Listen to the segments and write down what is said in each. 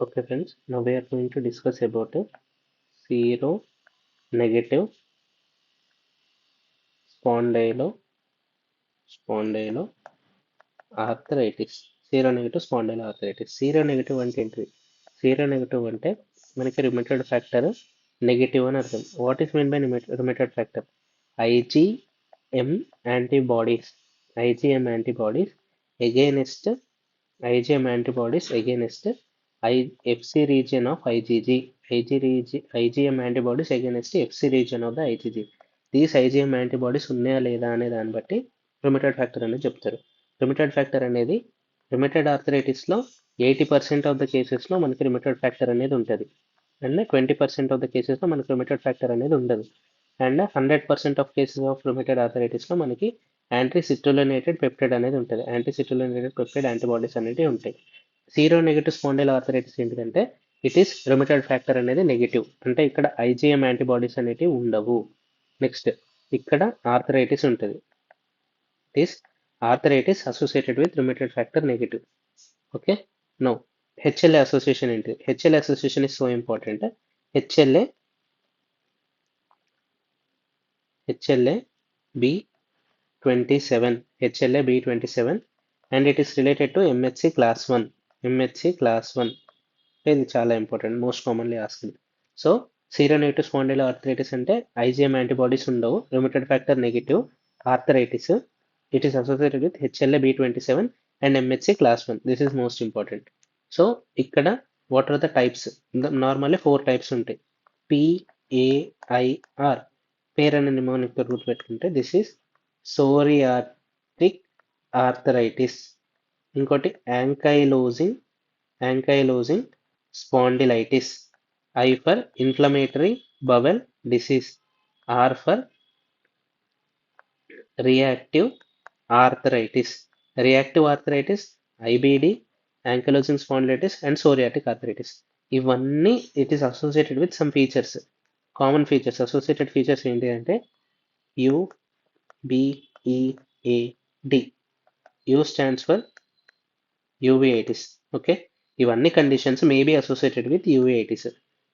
Okay friends, now we are going to discuss about seronegative spondylo spondyloarthritis. Seronegative spondyloarthritis. Seronegative అంటే ఏంటిది? Seronegative అంటే మనకి రుమటోయిడ్ factor negative అని అర్థం. What is mean by rheumatoid factor? IgM antibodies. IgM antibodies against IgM antibodies against FC region of IgG. IgM antibodies against FC region of the IgG. These IgM antibodies ఉన్నాయా లేదా అనే దాన్ని బట్టి రుమటోయిడ్ factor అనేది చెప్తారు. రుమటోయిడ్ factor అనేది రుమటోయిడ్ ఆర్థరైటిస్లో 80% of the కేసెస్లో మనకి రుమటోయిడ్ ఫ్యాక్టర్ అనేది ఉంటుంది. అండ్ 20% ఆఫ్ ద కేసెస్లో మనకి రుమటోయిడ్ ఫ్యాక్టర్ అనేది ఉండదు. అండ్ 100% ఆఫ్ కేసెస్ ఆఫ్ రుమటోయిడ్ ఆర్థరైటిస్లో మనకి యాంటీసిట్రులినేటెడ్ పెప్టైడ్ అనేది ఉంటుంది. యాంటీసిట్రులినేటెడ్ పెప్టైడ్ యాంటీబాడీస్ అనేవి ఉంటాయి. సీరోనెగటివ్ స్పాండిలో ఆర్థరైటిస్ ఏంటిదంటే ఇట్ ఈస్ రుమటోయిడ్ ఫ్యాక్టర్ అనేది నెగిటివ్, అంటే ఇక్కడ ఐజిఎం యాంటీబాడీస్ అనేటివి ఉండవు. నెక్స్ట్ ఇక్కడ ఆర్థరైటిస్ ఉంటుంది. It is arthritis associated with rheumatoid factor negative. Okay, no HLA association ఏంటి? HLA association is so important. HLA B27, HLA B27, and it is related to MHC class 1. MHC class 1. ఇది చాలా important, most commonly asked. So seronegative spondyloarthritis అంటే IgM antibodies ఉండవు, rheumatoid factor negative, arthritis. It is associated with HLA B27 and MHC class 1. This is most important. So ఇక్కడ what are the types? Normally 4 types ఉంటాయి. PAIR పేరు అనే నిమోనిక్తో గుర్తుపెట్టుకుంటే this is psoriatic arthritis. ఇంకోటి ankylosing spondylitis. I for inflammatory bowel disease. R for reactive arthritis. Reactive arthritis, IBD, ankylosing spondylitis and psoriatic arthritis. ఇవన్నీ it is associated with some features. Common features, associated features ఏంటి అంటే UBEAD. U stands for uveitis. Okay, ఇవన్నీ conditions may be associated with uveitis.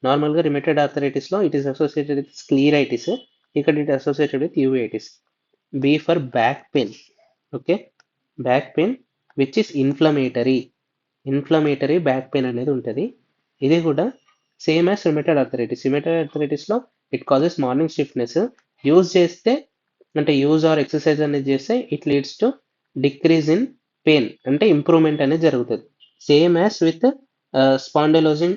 నార్మల్గా rheumatoid ఆర్థరైటిస్లో it is associated with scleritis, ఇక్కడ it associated with uveitis. B for back pain. Okay, back pain which is inflammatory back pain అనేది ఉంటుంది. ఇది కూడా same as rheumatoid arthritis. Rheumatoid ఆర్థరైటిస్లో it causes morning stiffness. Use చేస్తే అంటే use or exercise అనేది చేస్తే it leads to decrease in pain, అంటే ఇంప్రూవ్మెంట్ అనేది జరుగుతుంది. Same as with spondylosing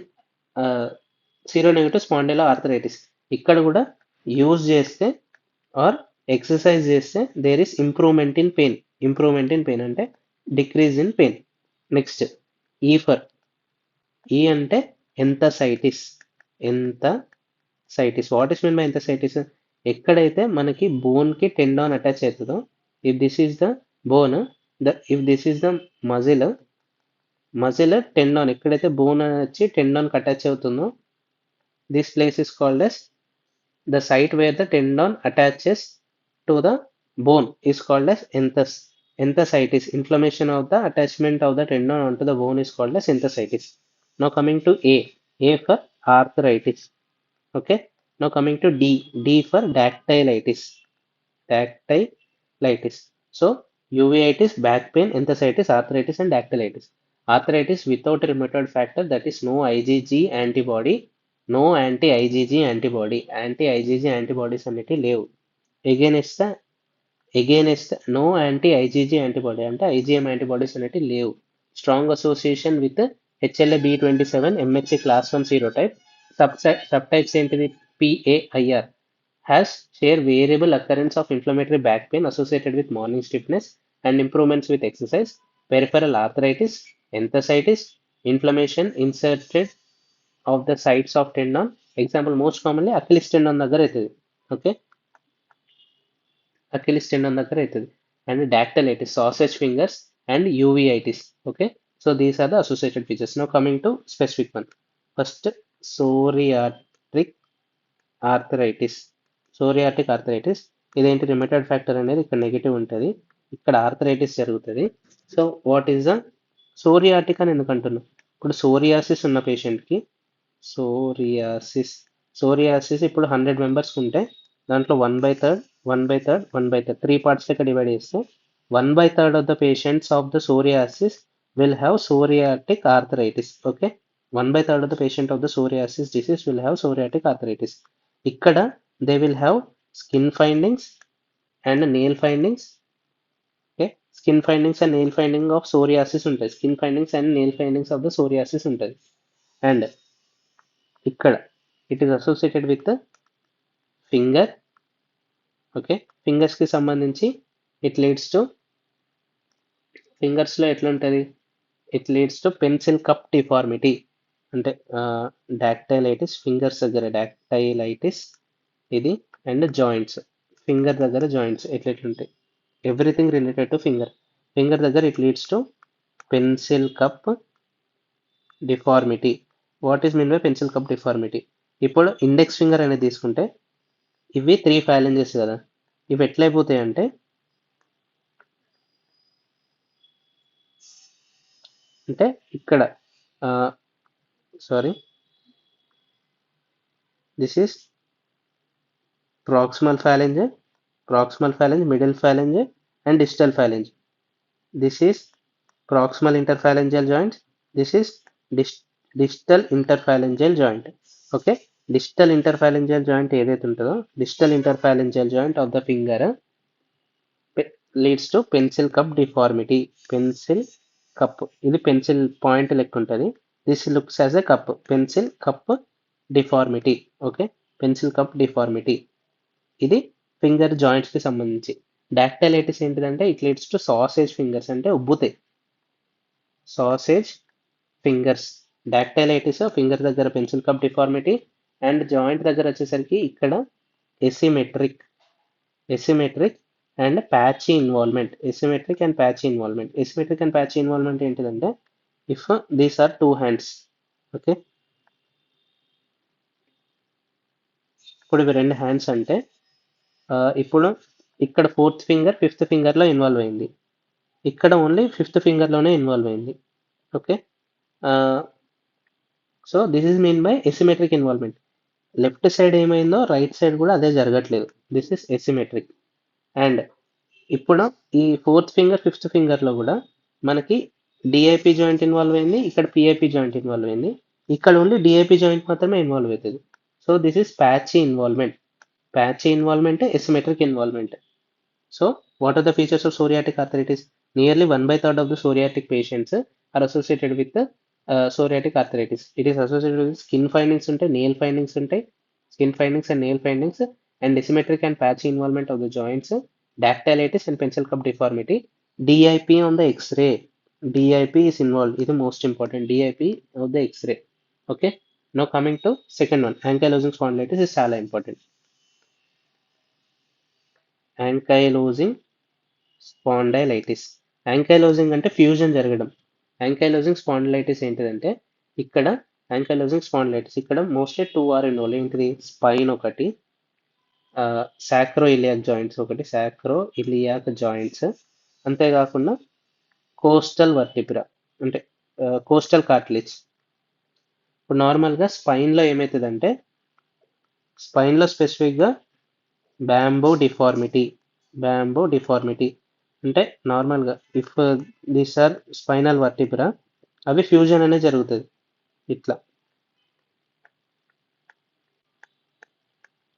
seronegative spondyloarthritis. ఇక్కడ కూడా యూజ్ చేస్తే ఆర్ ఎక్సర్సైజ్ చేస్తే there is improvement in pain అంటే డిక్రీజ్ ఇన్ పెయిన్. నెక్స్ట్ ఈ అంటే enthesitis. What is mean by enthesitis? ఎక్కడైతే మనకి బోన్కి టెండాన్ అటాచ్ అవుతుందో, if this is the bone, if this is the muscle tendon, ఎక్కడైతే బోన్ వచ్చి టెండాన్కి అటాచ్ అవుతుందో, this place is called as the site where the tendon attaches to the bone is called as enthesitis. Inflammation of the attachment of the tendon onto the bone is called as enthesitis. Now coming to A for arthritis. Okay, now coming to D for dactylitis. So uveitis, back pain, enthesitis, arthritis and dactylitis. Arthritis without rheumatoid factor, that is no IgG antibody, no anti IgG antibody. Anti IgG antibodies అనేవి లేవు. Against no anti IgG antibody అంటే IgM antibodies అనేవి లేవు. Strong association with HLA B27, MHC class 1 serotype. Sub types ఏంటిది? PAIR has share variable occurrence of inflammatory back pain associated with morning stiffness and improvements with exercise. Peripheral arthritis, enthesitis, inflammation inserted of the sites of tendon. Example most commonly Achilles tendon దగ్గర అవుతుంది. Okay, Achilles tendon దగ్గర అవుతుంది. And dactylitis, sausage fingers and uveitis. Okay, so these are the associated features. Now coming to specific one. First, psoriatic arthritis. ఇదేంటి? రుమటోయిడ్ factor అనేది ఇక్కడ negative ఉంటుంది, ఇక్కడ arthritis జరుగుతుంది. So what is the psoriatic అని ఎందుకు అంటున్నాం? ఇప్పుడు సోరియాసిస్ ఉన్న పేషెంట్కి సోరియాసిస్ సోరియాసిస్ ఇప్పుడు 100 మెంబర్స్ ఉంటే దాంట్లో 1/3 1/3 1/3 త్రీ పార్ట్స్ లెక్క డివైడ్ చేస్తే 1/3 of the patients of the psoriasis will have psoriatic arthritis. Okay, 1/3 of the patient of the psoriasis disease will have psoriatic arthritis. ఇక్కడ they will have skin findings and nail findings. Okay, skin findings and nail finding of psoriasis ఉంటాయి. Skin findings and nail findings of the psoriasis ఉంటుంది. And ఇక్కడ it is associated with finger. Okay, fingers కి సంబంధించి it leads to fingers లో ఎట్లా ఉంటుంది, it leads to pencil cup deformity. అంటే dactylitis, fingers దగ్గర డాక్టైలైటిస్ ఇది. అండ్ జాయింట్స్, ఫింగర్ దగ్గర జాయింట్స్ ఎట్లెట్లుంటాయి, everything related to finger. Finger దగ్గర it leads to pencil cup deformity. What is mean by pencil cup deformity? ఇప్పుడు index finger అనేది తీసుకుంటే ఇవి 3 ఫాలెంజెస్ కదా, ఇవి ఎట్లయిపోతాయి అంటే ఇక్కడ sorry, this is proximal phalange, middle phalange and distal phalange. This is proximal interphalangeal joint. This is distal interphalangeal joint. Okay, distal interphalangeal joint ఏదైతే ఉంటుందో, distal interphalangeal joint of the finger leads to pencil cup deformity. Pencil cup, ఇది pencil point లెక్క ఉంటుంది. This looks as a cup, pencil cup deformity. Okay, pencil cup deformity ఇది finger joints కి సంబంధించి. Dactylitis ఏంటిదంటే it leads to sausage fingers, అంటే ఉబ్బుతాయి sausage fingers. Dactylitis finger దగ్గర pencil cup deformity, and joint దగ్గర వచ్చేసరికి ఇక్కడ asymmetric and patchy involvement. Asymmetric and patchy involvement. Asymmetric and patchy involvement ఏంటిదంటే if these are 2 hands. Okay, ఇప్పుడు ఇవి 2 hands అంటే ఇప్పుడు ఇక్కడ 4th ఫింగర్ 5th ఫింగర్లో ఇన్వాల్వ్ అయింది, ఇక్కడ ఓన్లీ 5th ఫింగర్లోనే ఇన్వాల్వ్ అయింది. Okay, so this is mean by asymmetric involvement. Left side ఏమైందో రైట్ సైడ్ కూడా అదే జరగట్లేదు. This is asymmetric. అండ్ ఇప్పుడు ఈ 4th ఫింగర్ 5th ఫింగర్లో కూడా మనకి డిఐపి జాయింట్ ఇన్వాల్వ్ అయింది, ఇక్కడ పిఐపి జాయింట్ ఇన్వాల్వ్ అయింది, ఇక్కడ ఓన్లీ డిఐపి జాయింట్ మాత్రమే ఇన్వాల్వ్ అవుతుంది. So this is patchy involvement. Patchy involvement, asymmetric involvement. So, what are the features of psoriatic arthritis? Nearly 1/3 of the psoriatic patients are associated with psoriatic arthritis. It is associated with skin findings, nail findings, skin findings and nail findings, and asymmetric and patchy involvement of the joints, dactylitis and pencil cup deformity. DIP on the X-ray. DIP is involved. It is the most important. DIP of the X-ray. Okay. Now coming to second one, ankylosing spondylitis is చాలా important. Ankylosing స్పాండైలైటిస్. Ankylosing అంటే fusion జరగడం. Ankylosing spondylitis ఏంటిదంటే ఇక్కడ ankylosing spondylitis ఇక్కడ mostly 2 are involve. ఏంటిది, spine ఒకటి, సాక్రో iliac joints ఒకటి, సాక్రో iliac joints, అంతేకాకుండా కోస్టల్ వర్టిబ్రా అంటే కోస్టల్ కార్టిలేజ్. ఇప్పుడు నార్మల్గా స్పైన్లో ఏమవుతుందంటే స్పైన్లో స్పెసిఫిక్గా బ్యాంబో డిఫార్మిటీ అంటే నార్మల్గా if these are spinal vertebra, అవి ఫ్యూజన్ అనేది జరుగుతుంది ఇట్లా.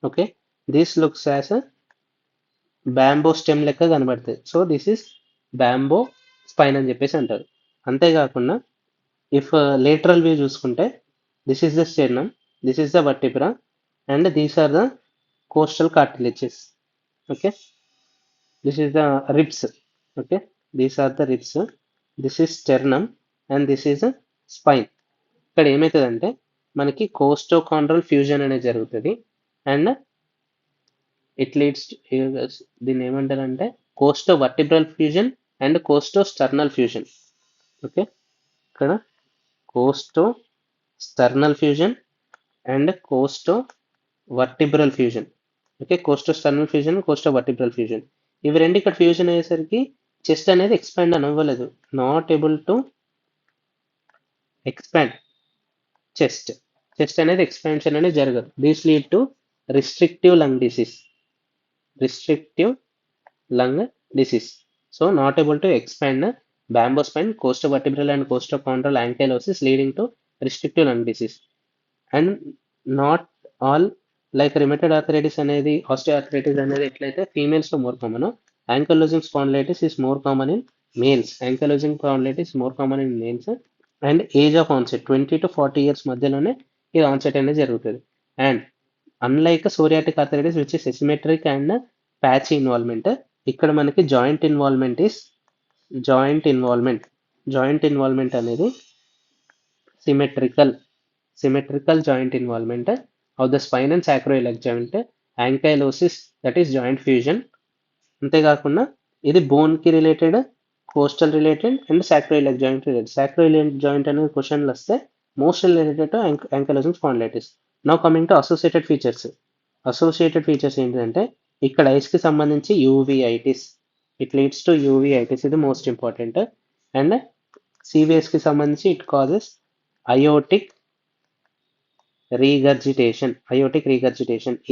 Okay, this looks as bamboo stem లెక్క కనబడుతుంది. So this is bamboo spine అని చెప్పేసి అంటారు. అంతేకాకుండా ఇఫ్ లేటరల్ వ్యూ చూసుకుంటే this is the sternum, this is the vertebra, and these are the costal cartilages. Okay, this is the ribs. Okay, these are the ribs. This is sternum and this is a spine. ఇక్కడ ఏమవుతుందంటే మనకి కోస్టోకాండ్రల్ fusion అనేది జరుగుతుంది, and it leads దీన్ని ఏమంటారంటే costovertebral fusion and costosternal fusion. Okay, ఇక్కడ costosternal fusion and costovertebral fusion. Okay, costosternal fusion, costovertebral fusion, ఇవి రెండు ఇక్కడ ఫ్యూజన్ అయ్యేసరికి చెస్ట్ అనేది ఎక్స్పాండ్ అవ్వలేదు, not able to expand chest అనేది ఎక్స్పాన్షన్ అనేది జరగదు. These lead to restrictive lung disease restrictive lung disease. So not able to expand bamboo spine, costovertebral and costochondral ankylosis leading to restrictive lung disease. And not all like rheumatoid arthritis అనేది osteoarthritis అనేది ఎట్లయితే females లో more common, ankylosing spondylitis is more common in males. Ankylosing spondylitis more common in males and age of onset 20 to 40 years మధ్యలోనే ఇది onset అనేది జరుగుతుంది. And unlike psoriatic arthritis which is asymmetric and patch involvement, ఇక్కడ మనకి joint involvement అనేది symmetrical joint involvement of the spine and sacroiliac joint, ankylosis that is joint fusion. అంతేకాకుండా ఇది bone కి related, costal related and sacroiliac joint related. Sacroiliac joint అనేది క్వశ్చన్లు వస్తే most related to ankylosing spondylitis. Now coming to associated features ఏంటంటే ఇక్కడ eyes కి సంబంధించి uveitis, it leads to uveitis, ఇది మోస్ట్ ఇంపార్టెంట్. అండ్ సివిఎస్ కి సంబంధించి it causes aortic regurgitation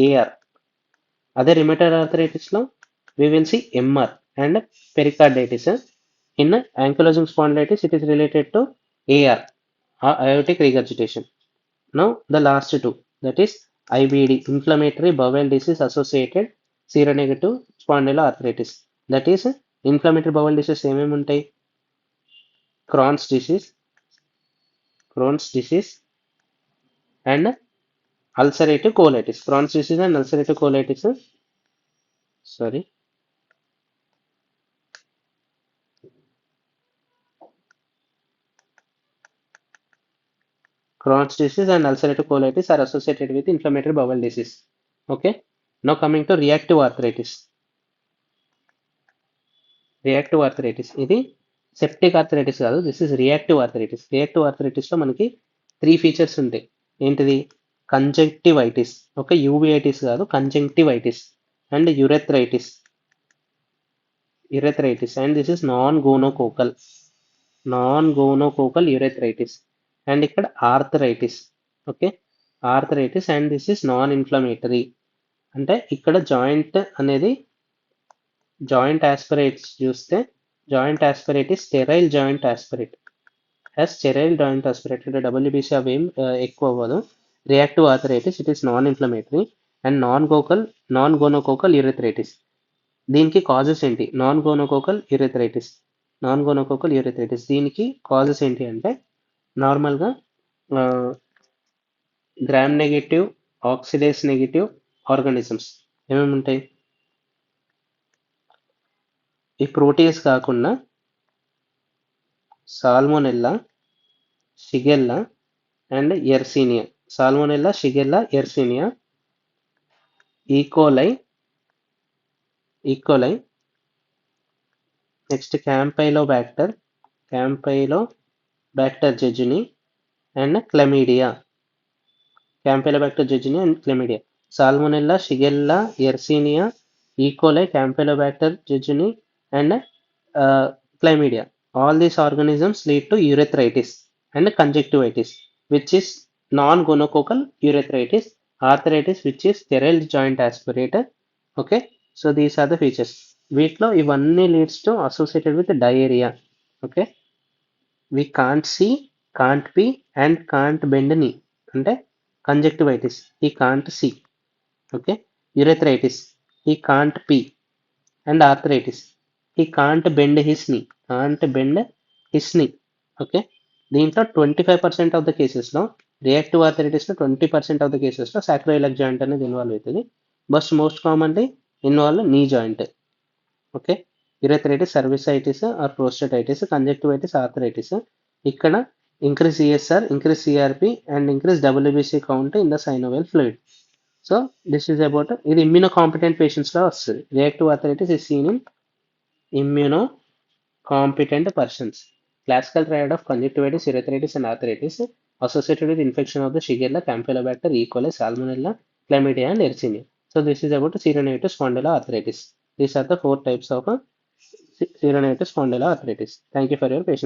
AR. అదే రిమేటైడ్ ఆర్థరైటిస్ లో we will see MR and pericarditis. In ankylosing spondylitis it is related to AR, aortic regurgitation. Now the last two, that is IBD, inflammatory bowel disease associated seronegative spondyloarthritis. That is inflammatory bowel disease ఏమేమి ఉంటాయి? Crohn's disease and ulcerative colitis. Crohn's disease and ulcerative colitis, Crohn's disease and ulcerative colitis are associated with inflammatory bowel disease. Okay. Now coming to reactive arthritis. ఇది septic arthritis కాదు, this is reactive arthritis. Reactive arthritis లో మనకి 3 features ఉంటాయి. ఏంటిది? Conjunctivitis, okay, uveitis కాదు, conjunctivitis and urethritis and this is non gonococcal urethritis. And ఇక్కడ arthritis, okay, arthritis and this is non inflammatory. అంటే ఇక్కడ జాయింట్ అనేది జాయింట్ ఆస్పిరేట్స్ చూస్తే joint aspirate sterile joint aspirate అంటే డబ్ల్యూబీసీ అవి ఏం ఎక్కువ అవ్వదు. Reactive arthritis it is non inflammatory and non gonococcal urethritis. దీనికి కాజెస్ ఏంటి? నాన్ గోనోకోకల్ యురెథ్రైటిస్ దీనికి కాజెస్ ఏంటి అంటే నార్మల్గా Gram negative, oxidase negative organisms ఏమేమి ఉంటాయి? ఈ ప్రోటీస్ కాకుండా Salmonella, Shigella and Yersinia. E coli, next Campylobacter jejuni and Chlamydia. Salmonella, Shigella, Yersinia, E coli, Campylobacter jejuni and chlamydia. All these organisms lead to urethritis and conjunctivitis, which is non-gonococcal urethritis. Arthritis, which is sterile joint aspirate. Okay, so these are the features. వీటిలో ఇవన్నీ leads to associated with diarrhea. Okay, we can't see, can't pee and can't bend knee. అంటే conjunctivitis, he can't see. Okay, urethritis, he can't pee. And arthritis, he can't bend his knee. Okay, దీంట్లో 25% of the కేసెస్లో రియాక్టివ్ ఆర్థరైటిస్లో 20% of the కేసెస్లో sacroiliac joint అనేది involve అవుతుంది. But most commonly involve knee joint. Okay, urethritis, cervicitis or prostatitis, conjunctivitis, arthritis. ఇక్కడ increase CSR, increase CRP and increase WBC count in the synovial fluid. So this is about ఇది immunocompetent పేషెంట్స్లో వస్తుంది. Reactive arthritis is seen in immunocompetent persons. Classical triad of conjunctivitis, urethritis and arthritis associated with infection of the Shigella, Campylobacter, E. coli, Salmonella, Chlamydia and Yersinia. So this is about seronegative spondyloarthritis. These are the 4 types of seronegative spondyloarthritis. Thank you for your patience.